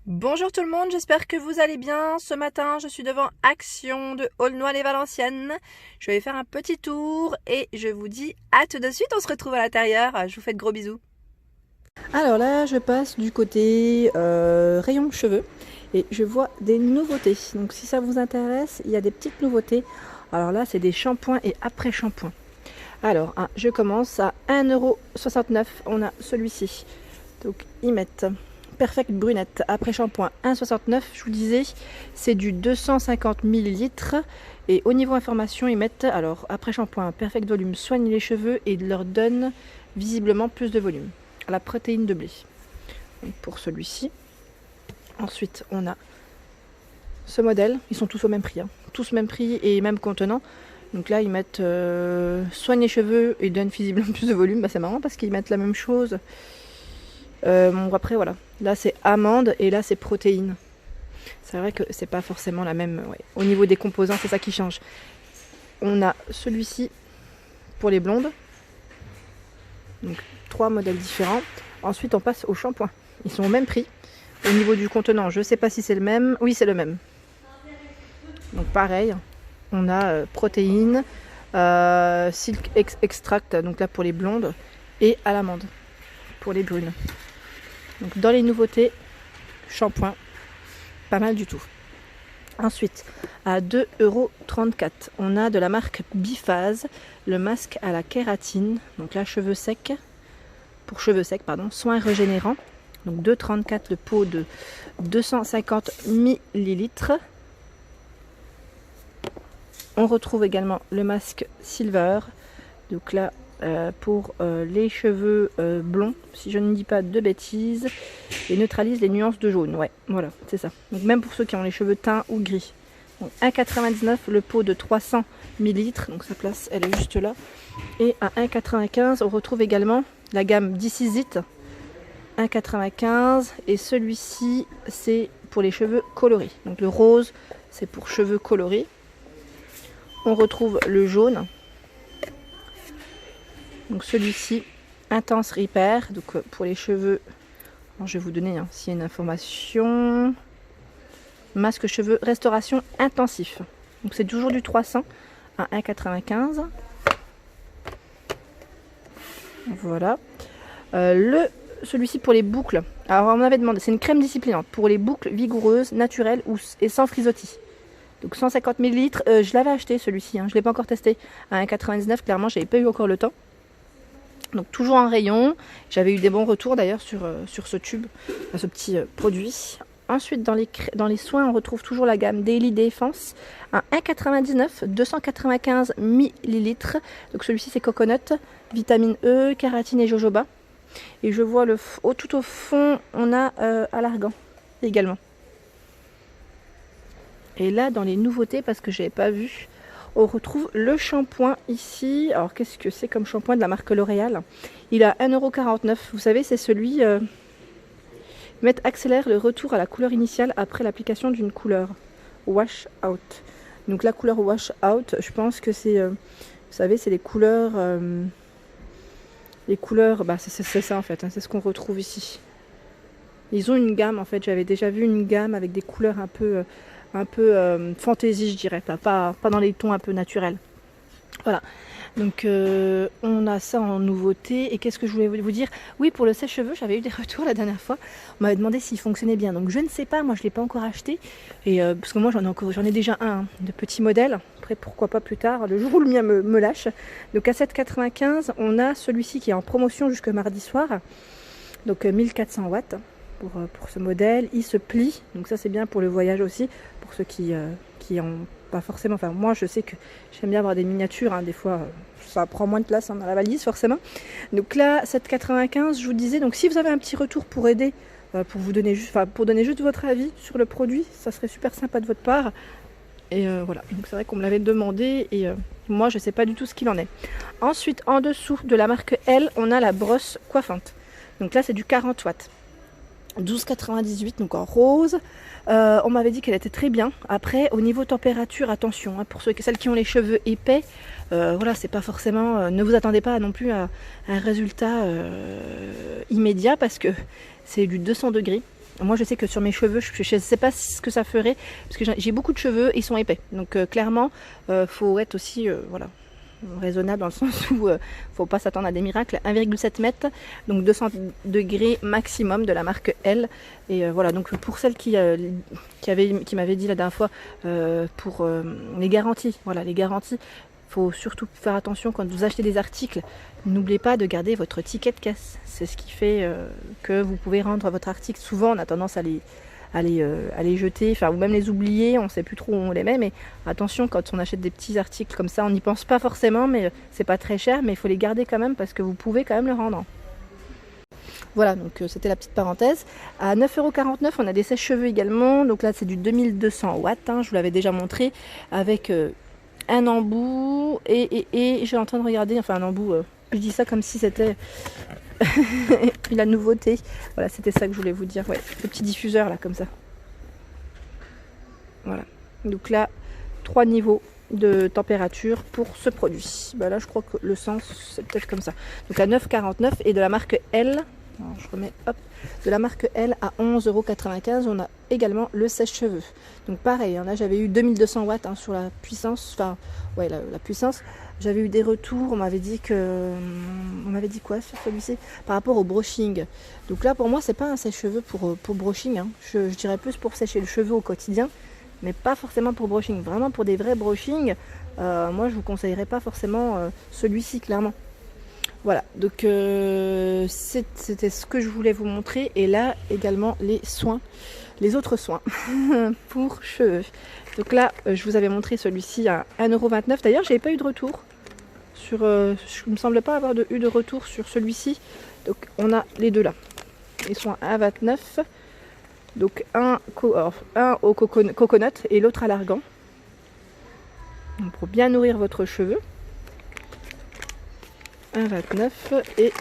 Bonjour tout le monde, j'espère que vous allez bien. Ce matin, je suis devant Action de Aulnoy-les-Valenciennes. Je vais faire un petit tour et je vous dis à tout de suite. On se retrouve à l'intérieur. Je vous fais de gros bisous. Alors là, je passe du côté rayon cheveux et je vois des nouveautés. Donc si ça vous intéresse, il y a des petites nouveautés. Alors là, c'est des shampoings et après-shampoings. Alors, je commence à 1,69 €. On a celui-ci. Donc, ils mettent Perfect Brunette après shampoing 1,69 €. Je vous disais, c'est du 250 millilitres. Et au niveau information, ils mettent alors après shampoing Perfect Volume soigne les cheveux et leur donne visiblement plus de volume. La protéine de blé. Donc, pour celui-ci. Ensuite, on a ce modèle. Ils sont tous au même prix. Tous même prix et même contenant. Donc là, ils mettent soigne les cheveux et donne visiblement plus de volume. Bah, c'est marrant parce qu'ils mettent la même chose. Bon, après, voilà. Là, c'est amande et là, c'est protéines. C'est vrai que c'est pas forcément la même. Ouais. Au niveau des composants, c'est ça qui change. On a celui-ci pour les blondes. Donc, 3 modèles différents. Ensuite, on passe au shampoing. Ils sont au même prix. Au niveau du contenant, je sais pas si c'est le même. Oui, c'est le même. Donc, pareil. On a protéines, silk extract, donc là pour les blondes, et à l'amande pour les brunes. Donc dans les nouveautés, shampoing, pas mal du tout. Ensuite, à 2,34 €, on a de la marque Biphase, le masque à la kératine, donc là cheveux secs, soins régénérants. Donc 2,34 € le pot de 250 millilitres. On retrouve également le masque Silver, donc là pour les cheveux blonds, si je ne dis pas de bêtises, et neutralise les nuances de jaune. Ouais, voilà, c'est ça. Donc même pour ceux qui ont les cheveux teints ou gris. Donc 1,99 € le pot de 300 millilitres, donc sa place elle est juste là. Et à 1,95 € on retrouve également la gamme This Is It, 1,95 € et celui-ci c'est pour les cheveux colorés. Donc le rose c'est pour cheveux colorés. On retrouve le jaune, donc celui-ci, Intense Repair, donc pour les cheveux, alors je vais vous donner s'il y a une information, masque cheveux restauration intensif, donc c'est toujours du 300 à 1,95 €. Voilà, celui-ci pour les boucles, alors on m'avait demandé, c'est une crème disciplinante pour les boucles vigoureuses, naturelles et sans frisottis. Donc 150 millilitres, je l'avais acheté celui-ci, je ne l'ai pas encore testé à 1,99 €, clairement j'avais pas eu encore le temps. Donc toujours en rayon, j'avais eu des bons retours d'ailleurs sur ce tube, ce petit produit. Ensuite dans les soins on retrouve toujours la gamme Daily Defense à 1,99 €, 295 millilitres. Donc celui-ci c'est coconut, vitamine E, kératine et jojoba. Et je vois tout au fond on a à l'argan également. Et là, dans les nouveautés, parce que je n'avais pas vu, on retrouve le shampoing ici. Alors, qu'est-ce que c'est comme shampoing de la marque L'Oréal? Il a 1,49 €. Vous savez, c'est celui accélère le retour à la couleur initiale après l'application d'une couleur. Wash Out. Donc, la couleur Wash Out, je pense que c'est, vous savez, c'est les couleurs. C'est ça en fait, c'est ce qu'on retrouve ici. Ils ont une gamme en fait, j'avais déjà vu une gamme avec des couleurs un peu fantaisie, je dirais, pas dans les tons un peu naturels. Voilà, donc on a ça en nouveauté. Et qu'est-ce que je voulais vous dire? Oui, pour le sèche-cheveux, j'avais eu des retours la dernière fois. On m'avait demandé s'il fonctionnait bien. Donc je ne sais pas, moi je ne l'ai pas encore acheté. Et parce que moi j'en ai déjà un de petit modèle. Après pourquoi pas plus tard, le jour où le mien me lâche. Donc à 7,95 €, on a celui-ci qui est en promotion jusque mardi soir. Donc 1400 watts. Pour ce modèle, il se plie, donc ça c'est bien pour le voyage aussi, pour ceux qui ont pas forcément, enfin moi je sais que j'aime bien avoir des miniatures, des fois ça prend moins de place dans la valise forcément. Donc là 7,95 €, je vous disais, donc si vous avez un petit retour pour aider, pour donner juste votre avis sur le produit, ça serait super sympa de votre part. Et voilà, donc c'est vrai qu'on me l'avait demandé et moi je sais pas du tout ce qu'il en est. Ensuite en dessous de la marque L, on a la brosse coiffante, donc là c'est du 40 watts. 12,98 €, donc en rose. On m'avait dit qu'elle était très bien. Après, au niveau température, attention, pour celles qui ont les cheveux épais, voilà, c'est pas forcément. Ne vous attendez pas non plus à un résultat immédiat parce que c'est du 200 degrés. Moi je sais que sur mes cheveux, je ne sais pas ce que ça ferait, parce que j'ai beaucoup de cheveux et ils sont épais. Donc clairement, faut être aussi voilà, raisonnable dans le sens où faut pas s'attendre à des miracles. 1,7 m, donc 200 degrés maximum de la marque L. Et voilà, donc pour celles qui m'avaient dit la dernière fois pour les garanties, voilà, les garanties, faut surtout faire attention quand vous achetez des articles. N'oubliez pas de garder votre ticket de caisse. C'est ce qui fait que vous pouvez rendre votre article. Souvent, on a tendance à les jeter, enfin, ou même les oublier. On ne sait plus trop où on les met. Mais attention, quand on achète des petits articles comme ça, on n'y pense pas forcément, mais c'est pas très cher. Mais il faut les garder quand même parce que vous pouvez quand même le rendre. Voilà, donc c'était la petite parenthèse. À 9,49 €, on a des sèche-cheveux également. Donc là, c'est du 2200 watts. Hein, je vous l'avais déjà montré avec un embout et j'ai en train de regarder, enfin un embout, je dis ça comme si c'était la nouveauté. Voilà, c'était ça que je voulais vous dire. Ouais, le petit diffuseur là, comme ça. Voilà. Donc là, 3 niveaux de température pour ce produit. Bah là, je crois que le sens, c'est peut-être comme ça. Donc à 9,49 € et de la marque L. Alors, je remets, hop, de la marque L à 11,95 €. On a également le sèche-cheveux. Donc pareil, là j'avais eu 2200 watts hein, sur la puissance, enfin ouais la puissance. J'avais eu des retours, on m'avait dit quoi sur celui-ci par rapport au brushing. Donc là pour moi c'est pas un sèche-cheveux pour brushing, hein. Je dirais plus pour sécher le cheveu au quotidien, mais pas forcément pour brushing. Vraiment pour des vrais brushing, moi je vous conseillerais pas forcément celui-ci clairement. Voilà, donc c'était ce que je voulais vous montrer. Et là également les soins, les autres soins pour cheveux. Donc là je vous avais montré celui-ci à 1,29 €. D'ailleurs j'avais pas eu de retour sur, je me semble pas avoir eu de retour sur celui-ci. Donc on a les deux là, les soins à 1,29 €. Donc un au coconut et l'autre à l'argan. Pour bien nourrir votre cheveu. 1,29 € et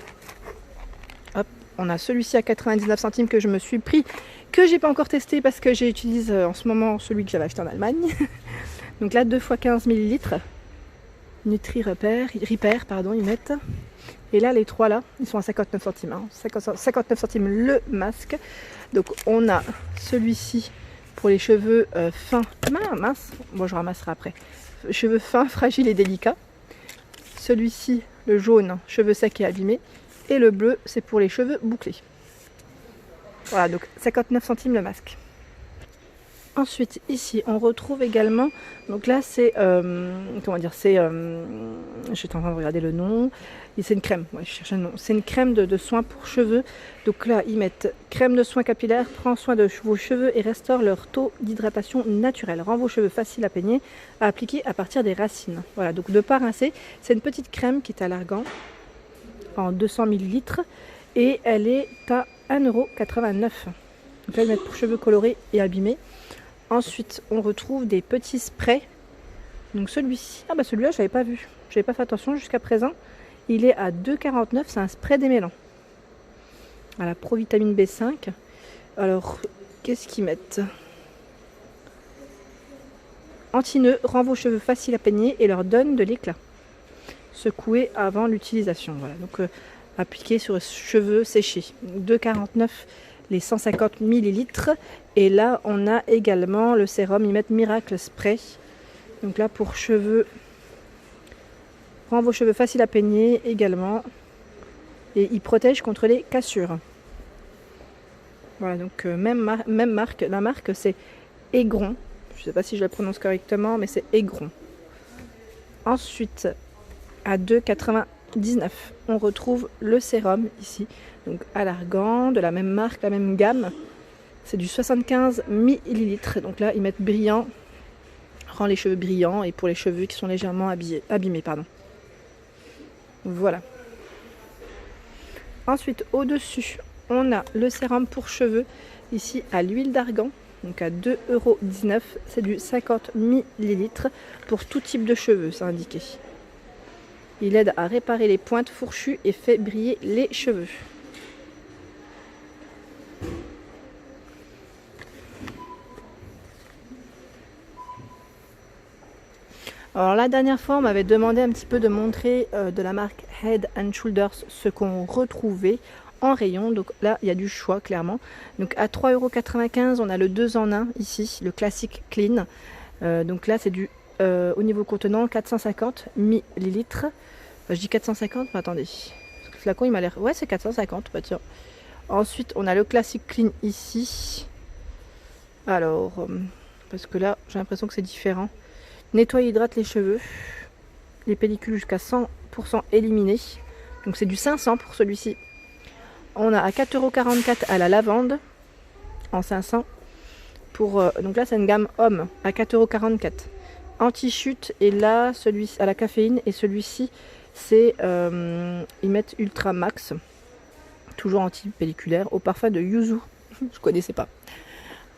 hop, on a celui-ci à 99 centimes que je me suis pris, que j'ai pas encore testé parce que j'utilise en ce moment celui que j'avais acheté en Allemagne. Donc là 2 x 15 ml Nutri Repair pardon, ils mettent. Et là les trois là, ils sont à 59 centimes hein. 59 centimes le masque. Donc on a celui-ci pour les cheveux fins, mince, bon je ramasserai après. Cheveux fins, fragiles et délicats. Celui-ci, le jaune, cheveux secs et abîmés. Et le bleu, c'est pour les cheveux bouclés. Voilà, donc 59 centimes le masque. Ensuite, ici, on retrouve également, donc là, c'est, comment dire, c'est, j'étais en train de regarder le nom, et c'est une crème, ouais, je cherche un nom, c'est une crème de soins pour cheveux. Donc là, ils mettent crème de soins capillaires, prend soin de vos cheveux et restaure leur taux d'hydratation naturel, rend vos cheveux faciles à peigner, à appliquer à partir des racines. Voilà, donc de pas rincer, c'est une petite crème qui est à l'argan, en 200 ml, et elle est à 1,89 €. Donc là, ils mettent pour cheveux colorés et abîmés. Ensuite, on retrouve des petits sprays. Donc celui-ci, ah bah celui-là, je n'avais pas vu. Je n'avais pas fait attention jusqu'à présent. Il est à 2,49 €. C'est un spray démêlant. À la Provitamine B5. Alors, qu'est-ce qu'ils mettent? Anti-nœud, rend vos cheveux faciles à peigner et leur donne de l'éclat. Secouez avant l'utilisation. Voilà, donc appliqué sur les cheveux séchés. 2,49 € les 150 ml. Et là, on a également le sérum. Ils mettent Miracle Spray. Donc là, pour cheveux, rend vos cheveux faciles à peigner également. Et il protège contre les cassures. Voilà, donc même marque. La marque, c'est Aigron. Je ne sais pas si je le prononce correctement, mais c'est Aigron. Ensuite, à 2,99 €, on retrouve le sérum ici. Donc à l'argan, de la même marque, la même gamme. C'est du 75 ml. Donc là, ils mettent brillant, rend les cheveux brillants, et pour les cheveux qui sont légèrement abîmés. Pardon. Voilà. Ensuite, au-dessus, on a le sérum pour cheveux, ici à l'huile d'argan. Donc à 2,19 €. C'est du 50 ml pour tout type de cheveux, c'est indiqué. Il aide à réparer les pointes fourchues et fait briller les cheveux. Alors la dernière fois, on m'avait demandé un petit peu de montrer de la marque Head & Shoulders ce qu'on retrouvait en rayon. Donc là, il y a du choix clairement. Donc à 3,95 €, on a le 2 en 1 ici, le classique clean. Donc là, c'est du au niveau contenant 450 millilitres. Je dis 450, mais attendez. Le flacon, il m'a l'air... Ouais, c'est 450, bah tiens. Ensuite, on a le classique clean ici. Alors, parce que là, j'ai l'impression que c'est différent. Nettoie et hydrate les cheveux. Les pellicules jusqu'à 100% éliminées. Donc c'est du 500 pour celui-ci. On a à 4,44 € à la lavande. En 500. Donc là, c'est une gamme homme à 4,44 €. Anti-chute. Et là, celui-ci à la caféine. Et celui-ci, c'est... ils mettent Ultra Max. Toujours anti-pelliculaire. Au parfum de yuzu. Je connaissais pas.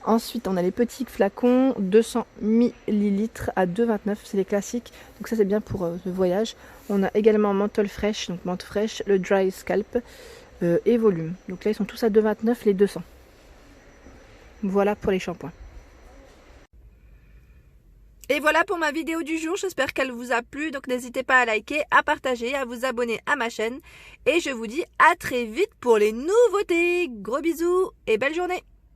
Ensuite, on a les petits flacons, 200 millilitres à 2,29 €, c'est les classiques. Donc ça, c'est bien pour le voyage. On a également menthol fraîche, donc menthe fraîche, le dry scalp et volume. Donc là, ils sont tous à 2,29 € les 200. Voilà pour les shampoings. Et voilà pour ma vidéo du jour, j'espère qu'elle vous a plu, donc n'hésitez pas à liker, à partager, à vous abonner à ma chaîne. Et je vous dis à très vite pour les nouveautés. Gros bisous et belle journée!